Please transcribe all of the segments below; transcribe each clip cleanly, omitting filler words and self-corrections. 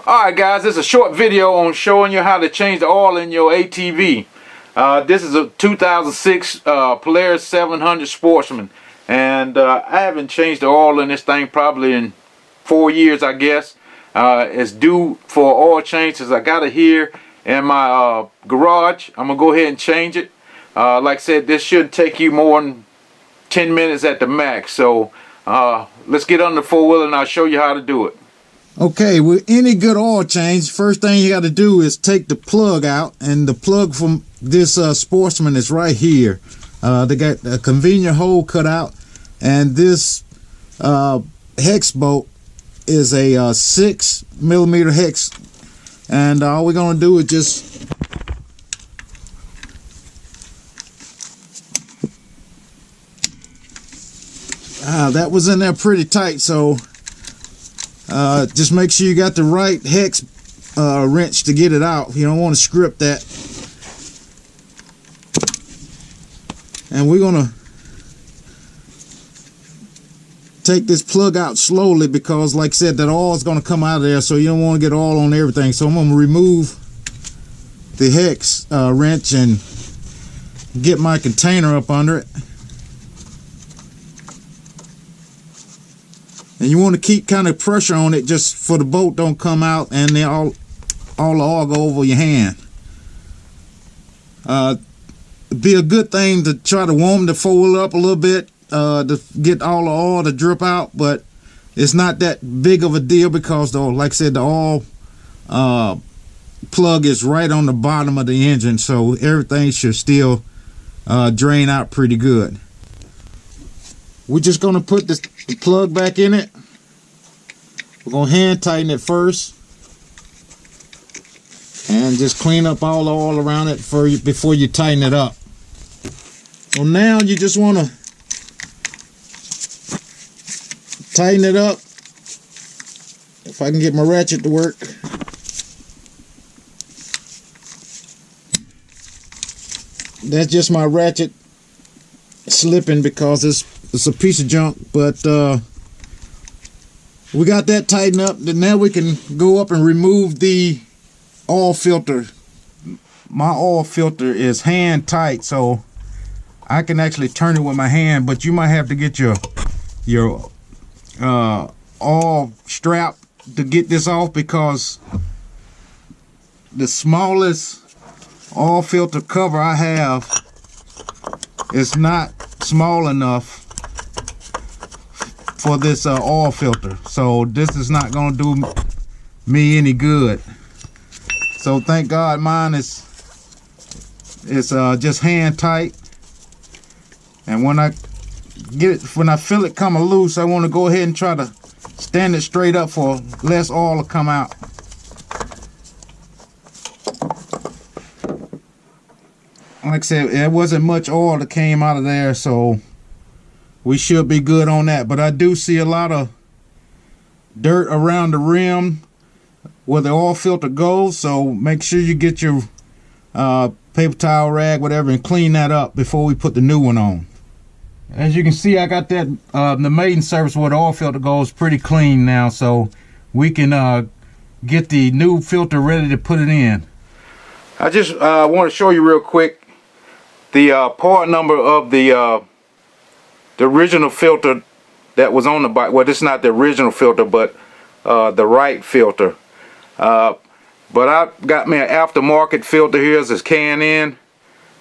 Alright guys, this is a short video on showing you how to change the oil in your ATV. This is a 2006 Polaris 700 Sportsman, and I haven't changed the oil in this thing probably in 4 years, I guess. It's due for oil change since I got it here in my garage. I'm going to go ahead and change it. Like I said, this shouldn't take you more than 10 minutes at the max. So let's get on the four-wheeler and I'll show you how to do it. Okay, with any good oil change, first thing you got to do is take the plug out, and the plug from this Sportsman is right here. They got a convenient hole cut out, and this hex bolt is a 6mm hex, and all we're gonna do is just that was in there pretty tight, so just make sure you got the right hex wrench to get it out. You don't want to script that. And we're gonna take this plug out slowly because, like I said, that oil is gonna come out of there, so you don't want to get oil on everything. So I'm gonna remove the hex wrench and get my container up under it. And you want to keep kind of pressure on it just for the bolt don't come out and then all the oil go over your hand. It'd be a good thing to try to warm the four-wheeler up a little bit to get all the oil to drip out, but it's not that big of a deal because, though, like I said, the oil plug is right on the bottom of the engine, so everything should still drain out pretty good. We're just going to put the plug back in it. We're going to hand tighten it first and just clean up all the oil around it before you tighten it up. So now you just want to tighten it up. If I can get my ratchet to work. That's just my ratchet slipping because it's a piece of junk, but we got that tightened up. Then now we can go up and remove the oil filter. My oil filter is hand tight, so I can actually turn it with my hand, but you might have to get your oil strap to get this off because the smallest oil filter cover I have is not small enough for this oil filter, so this is not going to do me any good. So thank God mine is just hand tight, and when I feel it coming loose, I want to go ahead and try to stand it straight up for less oil to come out. Like I said, there wasn't much oil that came out of there, so we should be good on that. But I do see a lot of dirt around the rim where the oil filter goes, so make sure you get your paper towel, rag, whatever, and clean that up before we put the new one on. As you can see, I got that the maiden surface where the oil filter goes pretty clean now, so we can get the new filter ready to put it in. I just want to show you real quick the part number of the original filter that was on the bike. Well, this is not the original filter, but the right filter. But I got me an aftermarket filter here. It's K&N,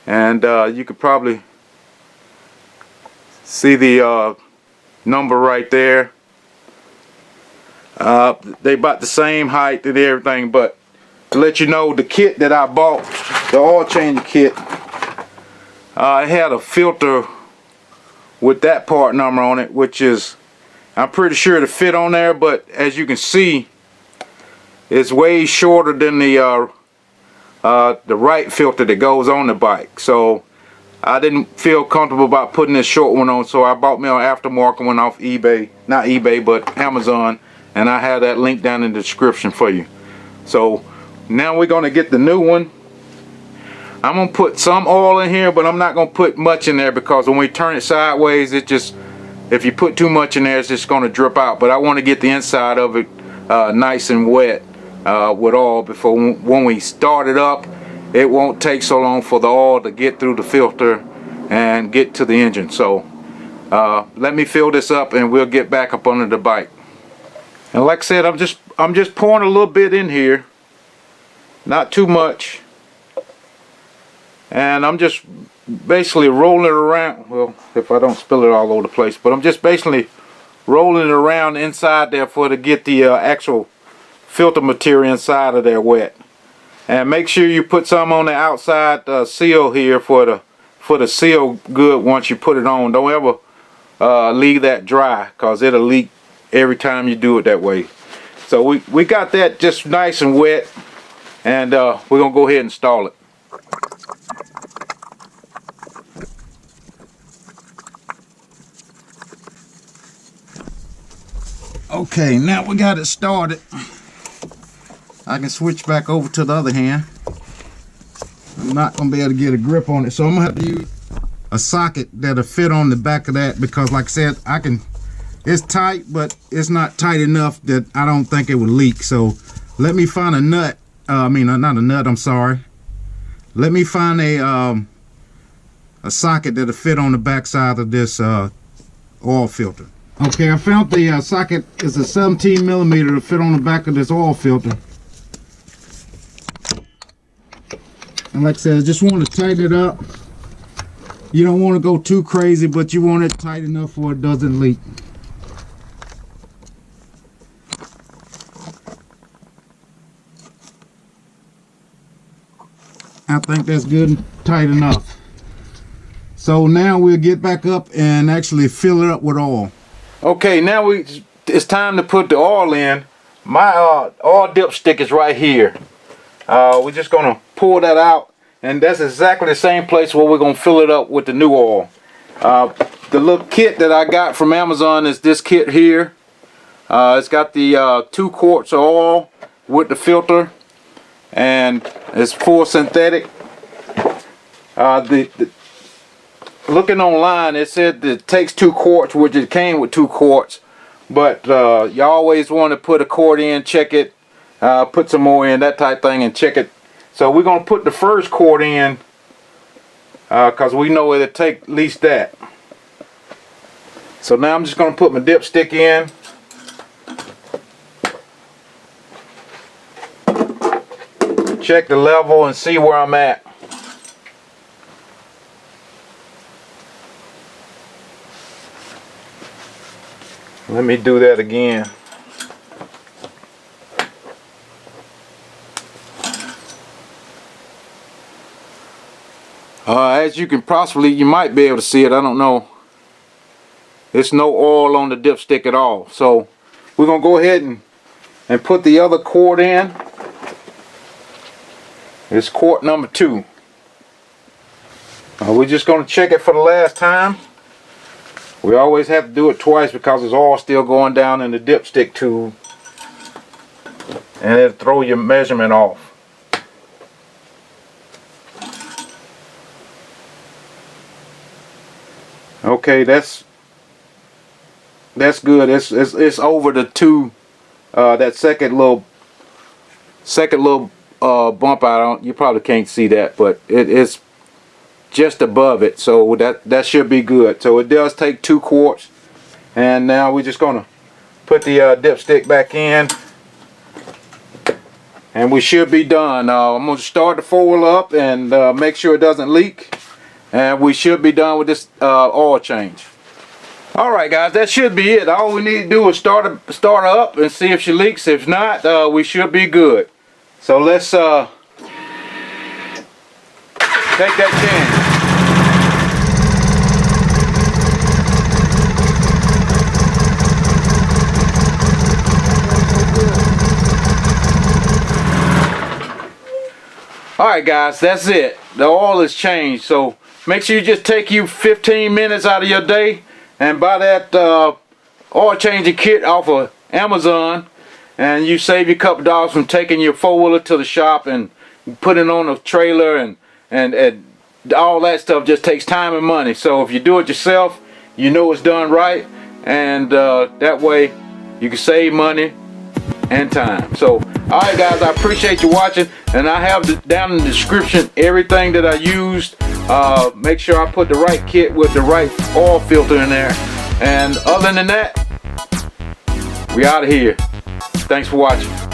and you could probably see the number right there. They about the same height and everything, but to let you know, the kit that I bought, the oil change kit, it had a filter with that part number on it, which is, I'm pretty sure to fit on there, but as you can see, it's way shorter than the right filter that goes on the bike. So I didn't feel comfortable about putting this short one on, so I bought me an aftermarket one off eBay, not eBay, but Amazon, and I have that link down in the description for you. So now we're going to get the new one. I'm going to put some oil in here, but I'm not going to put much in there because when we turn it sideways, it just, if you put too much in there, it's just going to drip out. But I want to get the inside of it nice and wet with oil before when we start it up. It won't take so long for the oil to get through the filter and get to the engine. So let me fill this up and we'll get back up under the bike. And like I said, I'm just pouring a little bit in here, not too much, and I'm just basically rolling it around. Well, if I don't spill it all over the place, but I'm just basically rolling it around inside there to get the actual filter material inside of there wet. And make sure you put some on the outside seal here for the seal good once you put it on. Don't ever leave that dry, cause it'll leak every time you do it that way. So we got that just nice and wet, and we're gonna go ahead and install it. Okay, now we got it started. I can switch back over to the other hand. I'm not gonna be able to get a grip on it, so I'm gonna have to use a socket that'll fit on the back of that, because like I said, it's tight, but it's not tight enough that I don't think it would leak. So let me find a nut. Not a nut, I'm sorry. Let me find a socket that'll fit on the back side of this oil filter. Okay, I found the socket is a 17 millimeter to fit on the back of this oil filter. And like I said, I just want to tighten it up. You don't want to go too crazy, but you want it tight enough where it doesn't leak. I think that's good and tight enough. So now we'll get back up and actually fill it up with oil. Okay, now it's time to put the oil in. My oil dipstick is right here. We're just gonna pull that out, and that's exactly the same place where we're gonna fill it up with the new oil. The little kit that I got from Amazon is this kit here. It's got the 2 quarts of oil with the filter, and it's full synthetic. Looking online, it said that it takes 2 quarts, which it came with 2 quarts, but you always want to put a quart in, check it, put some more in, that type thing, and check it. So we're going to put the first quart in, because we know it'll take at least that. So now I'm just going to put my dipstick in. Check the level and see where I'm at. Let me do that again. As you can possibly, you might be able to see it, I don't know. There's no oil on the dipstick at all. So we're going to go ahead and put the other quart in. It's quart number 2. We're just going to check it for the last time. We always have to do it twice because there's oil still going down in the dipstick tube, and it'll throw your measurement off. Okay, that's good. It's over the 2. That second little bump out. You probably can't see that, but it's just above it, so that should be good. So it does take 2 quarts, and now we're just gonna put the dipstick back in, and we should be done. I'm gonna start the foil up and make sure it doesn't leak, and we should be done with this oil change. Alright guys, that should be it. All we need to do is start her up and see if she leaks. If not, we should be good. So let's take that chance. Alright guys, that's it. The oil is changed. So make sure you just take you 15 minutes out of your day and buy that oil changing kit off of Amazon, and you save you a couple dollars from taking your 4-wheeler to the shop and putting on a trailer, and all that stuff just takes time and money. So if you do it yourself, you know it's done right, and that way you can save money and time. So, all right, guys, I appreciate you watching, and I have down in the description everything that I used. Make sure I put the right kit with the right oil filter in there. And other than that, we out of here. Thanks for watching.